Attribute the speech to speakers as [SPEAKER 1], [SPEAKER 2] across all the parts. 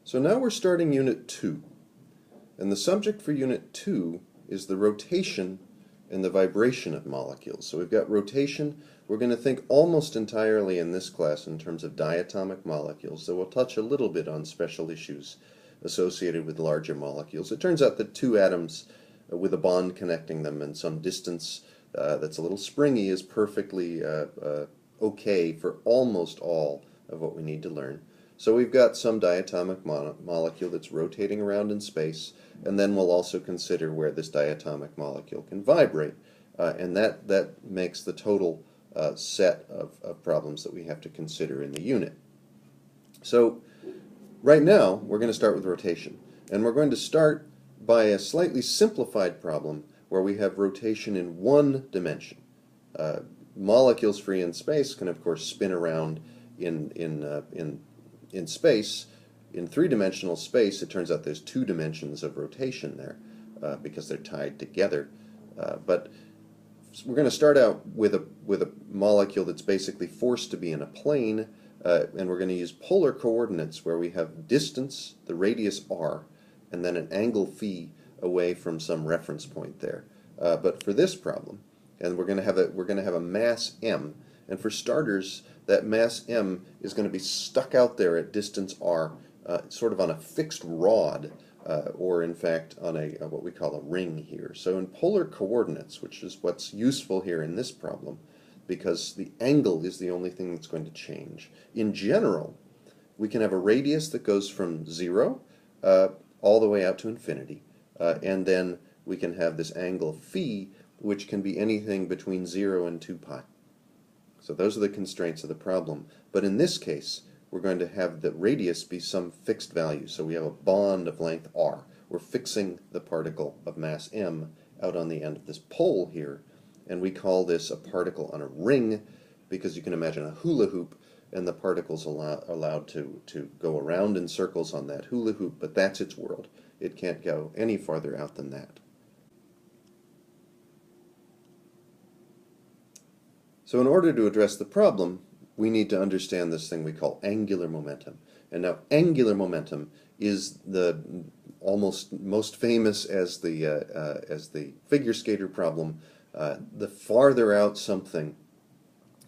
[SPEAKER 1] So now we're starting Unit 2, and the subject for Unit 2 is the rotation and the vibration of molecules. So we've got rotation. We're going to think almost entirely in this class in terms of diatomic molecules, so we'll touch a little bit on special issues associated with larger molecules. It turns out that two atoms with a bond connecting them and some distance that's a little springy is perfectly okay for almost all of what we need to learn. So we've got some diatomic molecule that's rotating around in space, and then we'll also consider where this diatomic molecule can vibrate, and that makes the total set of problems that we have to consider in the unit. So right now we're going to start with rotation, and we're going to start by a slightly simplified problem where we have rotation in one dimension. Molecules free in space can of course spin around in space. In three-dimensional space, it turns out there's two dimensions of rotation there because they're tied together. But we're going to start out with a molecule that's basically forced to be in a plane, and we're going to use polar coordinates where we have distance, the radius r, and then an angle phi away from some reference point there. But for this problem, and we're going to have a mass m, and for starters, that mass m is going to be stuck out there at distance r, sort of on a fixed rod, or in fact on a what we call a ring here. So in polar coordinates, which is what's useful here in this problem, because the angle is the only thing that's going to change. In general, we can have a radius that goes from 0 all the way out to infinity, and then we can have this angle phi, which can be anything between 0 and 2 pi. So those are the constraints of the problem. But in this case, we're going to have the radius be some fixed value. So we have a bond of length r. We're fixing the particle of mass m out on the end of this pole here. And we call this a particle on a ring because you can imagine a hula hoop, and the particle's allowed to go around in circles on that hula hoop, but that's its world. It can't go any farther out than that. So in order to address the problem, we need to understand this thing we call angular momentum. And now angular momentum is the almost most famous as the figure skater problem. The farther out something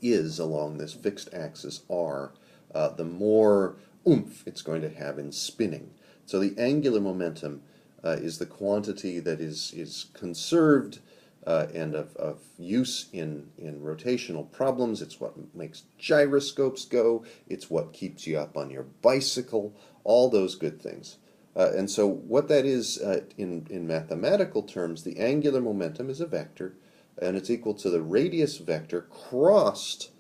[SPEAKER 1] is along this fixed axis r, the more oomph it's going to have in spinning. So the angular momentum is the quantity that is conserved and of use in rotational problems. It's what makes gyroscopes go. It's what keeps you up on your bicycle, all those good things. And so what that is in mathematical terms, the angular momentum is a vector, and it's equal to the radius vector crossed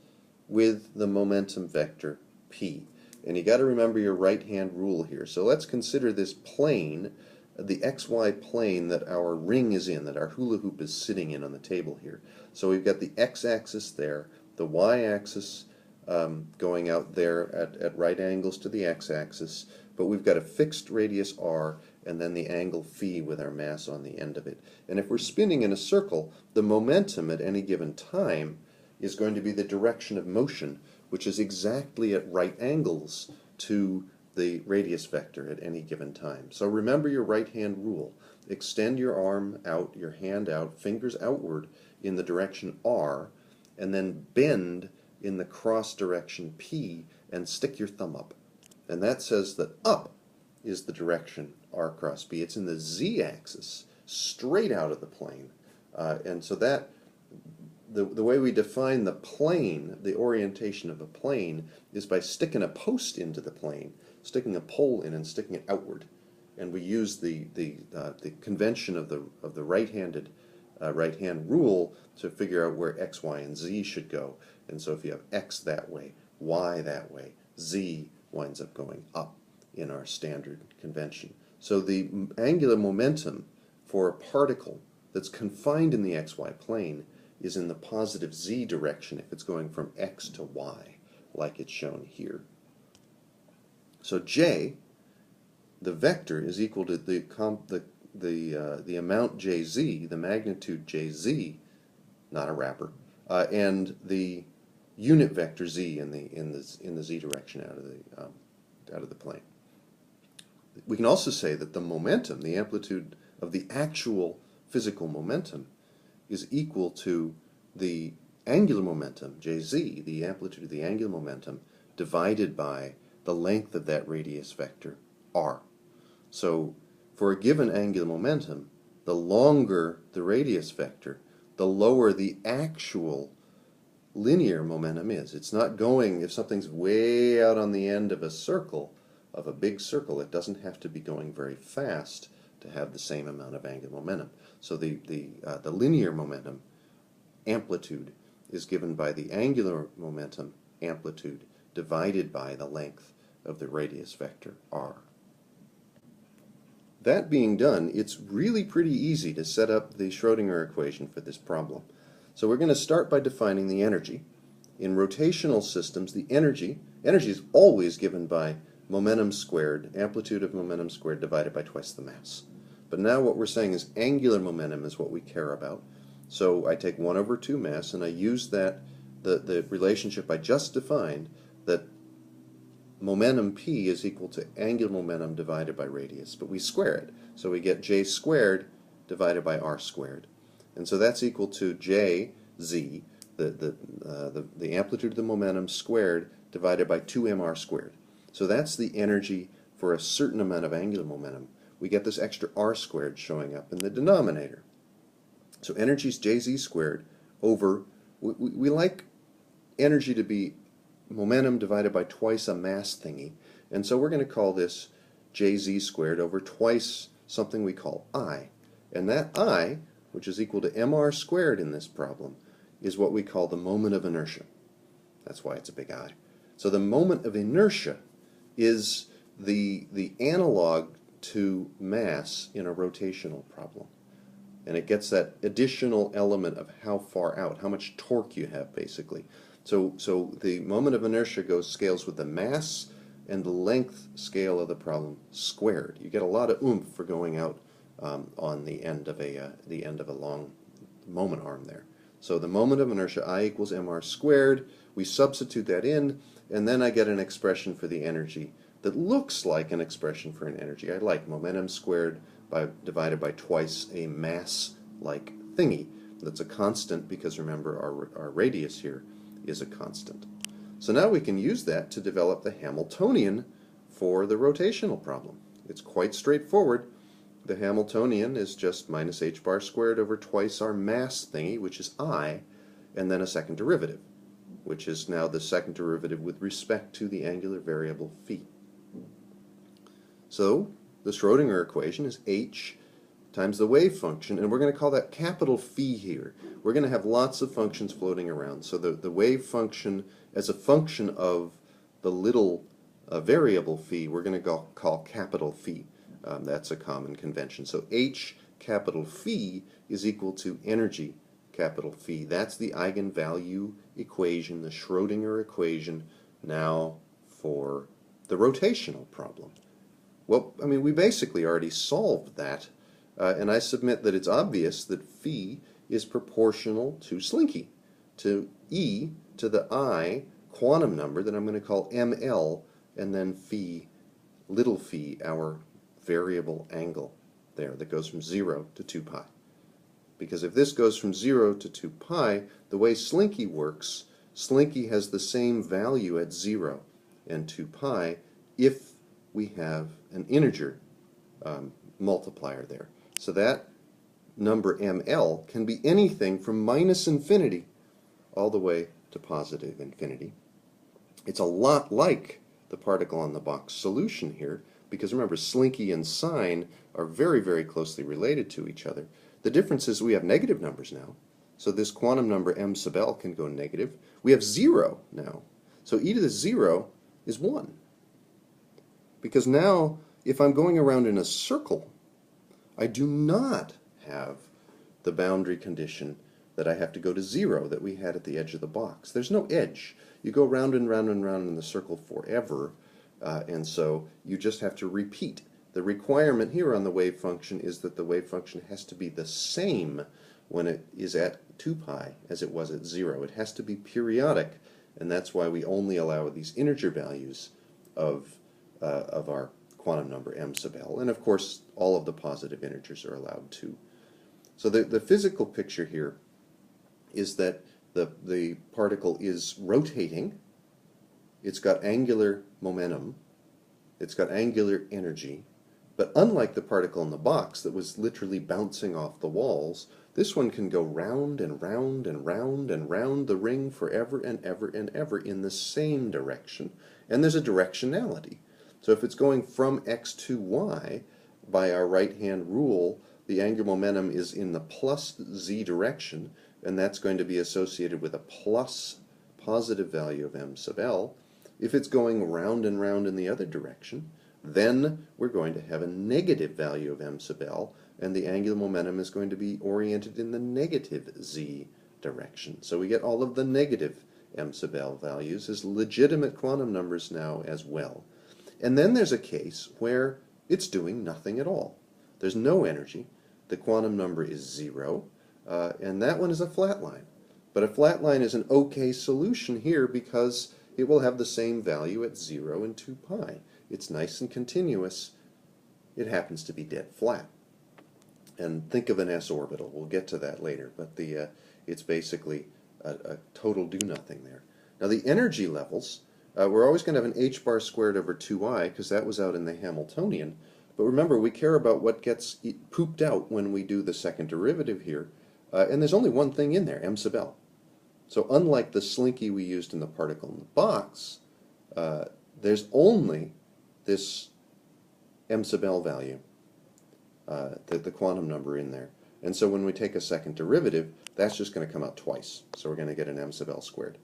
[SPEAKER 1] with the momentum vector p. And you got to remember your right-hand rule here. So let's consider this plane, the xy plane that our ring is in, that our hula hoop is sitting in on the table here. So we've got the x-axis there, the y-axis going out there at right angles to the x-axis, but we've got a fixed radius r and then the angle phi with our mass on the end of it. And if we're spinning in a circle, the momentum at any given time is going to be the direction of motion, which is exactly at right angles to the radius vector at any given time. So remember your right-hand rule. Extend your arm out, your hand out, fingers outward in the direction r, and then bend in the cross direction p and stick your thumb up. And that says that up is the direction r cross p. It's in the z-axis, straight out of the plane. And so that the way we define the plane, the orientation of a plane, is by sticking a post into the plane, sticking a pole in and sticking it outward. And we use the convention of the right-hand rule to figure out where x, y, and z should go. And so if you have x that way, y that way, z winds up going up in our standard convention. So the angular momentum for a particle that's confined in the xy plane is in the positive z direction if it's going from x to y, like it's shown here. So j, the vector, is equal to the amount jz, the magnitude jz, not a wrapper, and the unit vector z in the z direction out of the plane. We can also say that the momentum, the amplitude of the actual physical momentum, is equal to the angular momentum, Jz, the amplitude of the angular momentum, divided by the length of that radius vector, r. So for a given angular momentum, the longer the radius vector, the lower the actual linear momentum is. It's not going, if something's way out on the end of a circle, of a big circle, it doesn't have to be going very fast to have the same amount of angular momentum. So the linear momentum amplitude is given by the angular momentum amplitude divided by the length of the radius vector r. That being done, it's really pretty easy to set up the Schrodinger equation for this problem. So we're going to start by defining the energy. In rotational systems, the energy is always given by momentum squared, amplitude of momentum squared divided by twice the mass. But now what we're saying is angular momentum is what we care about. So I take 1 over 2 mass and I use that, the relationship I just defined, that momentum p is equal to angular momentum divided by radius, but we square it. So we get j squared divided by r squared. And so that's equal to jz, the amplitude of the momentum squared divided by 2mr squared. So that's the energy for a certain amount of angular momentum. We get this extra r squared showing up in the denominator. So energy is jz squared over, we like energy to be momentum divided by twice a mass thingy, and so we're going to call this jz squared over twice something we call I. And that I, which is equal to mr squared in this problem, is what we call the moment of inertia. That's why it's a big I. So the moment of inertia is the analog to mass in a rotational problem. And it gets that additional element of how far out, how much torque you have, basically. So the moment of inertia scales with the mass and the length scale of the problem squared. You get a lot of oomph for going out on the end of a long moment arm there. So the moment of inertia, I equals mr squared. We substitute that in, and then I get an expression for the energy that looks like an expression for an energy. I like momentum squared divided by twice a mass-like thingy. That's a constant because remember our radius here is a constant. So now we can use that to develop the Hamiltonian for the rotational problem. It's quite straightforward. The Hamiltonian is just minus h bar squared over twice our mass thingy, which is I, and then a second derivative, which is now the second derivative with respect to the angular variable phi. So the Schrodinger equation is h times the wave function, and we're going to call that capital phi here. We're going to have lots of functions floating around. So the wave function as a function of the little variable phi, we're going to call capital phi. That's a common convention. So h capital phi is equal to energy capital phi. That's the eigenvalue equation, the Schrodinger equation, now for the rotational problem. Well, I mean, we basically already solved that, and I submit that it's obvious that phi is proportional to Slinky, to e to the I quantum number that I'm going to call ml, and then phi, little phi, our variable angle there that goes from 0 to 2 pi. Because if this goes from 0 to 2 pi, the way Slinky works, Slinky has the same value at 0 and 2 pi if we have an integer multiplier there. So that number ml can be anything from minus infinity all the way to positive infinity. It's a lot like the particle on the box solution here, because remember, Slinky and sine are very, very closely related to each other. The difference is we have negative numbers now. So this quantum number m sub l can go negative. We have 0 now. So e to the 0 is 1. Because now, if I'm going around in a circle, I do not have the boundary condition that I have to go to 0 that we had at the edge of the box. There's no edge. You go round and round and round in the circle forever, and so you just have to repeat. The requirement here on the wave function is that the wave function has to be the same when it is at 2 pi as it was at 0. It has to be periodic, and that's why we only allow these integer values of our quantum number m sub l, and of course all of the positive integers are allowed too. So the physical picture here is that the particle is rotating, it's got angular momentum, it's got angular energy, but unlike the particle in the box that was literally bouncing off the walls, this one can go round and round and round and round the ring forever and ever and ever in the same direction, and there's a directionality. So if it's going from x to y, by our right-hand rule, the angular momentum is in the plus z direction, and that's going to be associated with a plus positive value of m sub l. If it's going round and round in the other direction, then we're going to have a negative value of m sub l, and the angular momentum is going to be oriented in the negative z direction. So we get all of the negative m sub l values as legitimate quantum numbers now as well. And then there's a case where it's doing nothing at all. There's no energy. The quantum number is 0, and that one is a flat line. But a flat line is an okay solution here because it will have the same value at 0 and 2 pi. It's nice and continuous. It happens to be dead flat. And think of an s orbital. We'll get to that later, but it's basically a total do-nothing there. Now the energy levels, we're always going to have an h bar squared over 2i because that was out in the Hamiltonian. But remember, we care about what gets pooped out when we do the second derivative here. And there's only one thing in there, m sub l. So unlike the slinky we used in the particle in the box, there's only this m sub l value, the quantum number in there. And so when we take a second derivative, that's just going to come out twice. So we're going to get an m sub l squared.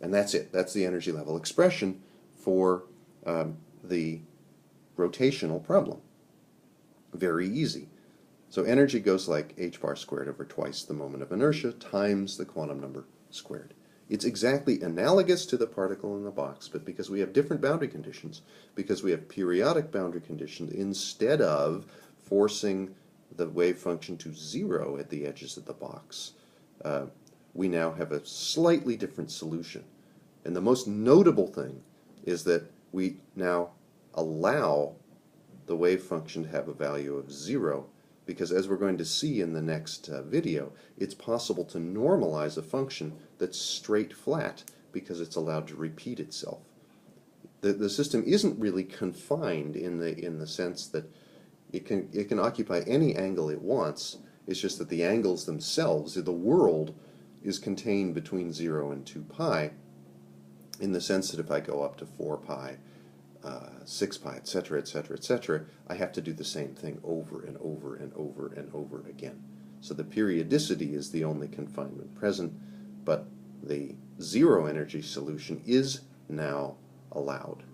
[SPEAKER 1] And that's it. That's the energy level expression for the rotational problem. Very easy. So energy goes like h bar squared over twice the moment of inertia times the quantum number squared. It's exactly analogous to the particle in the box, but because we have different boundary conditions, because we have periodic boundary conditions, instead of forcing the wave function to 0 at the edges of the box, we now have a slightly different solution. And the most notable thing is that we now allow the wave function to have a value of 0, because as we're going to see in the next video, it's possible to normalize a function that's straight flat because it's allowed to repeat itself. The system isn't really confined in the sense that it can occupy any angle it wants. It's just that the angles themselves, the world, is contained between 0 and 2 pi, in the sense that if I go up to 4 pi, 6 pi, etc., etc., etc., I have to do the same thing over and over and over and over again. So the periodicity is the only confinement present, but the zero energy solution is now allowed.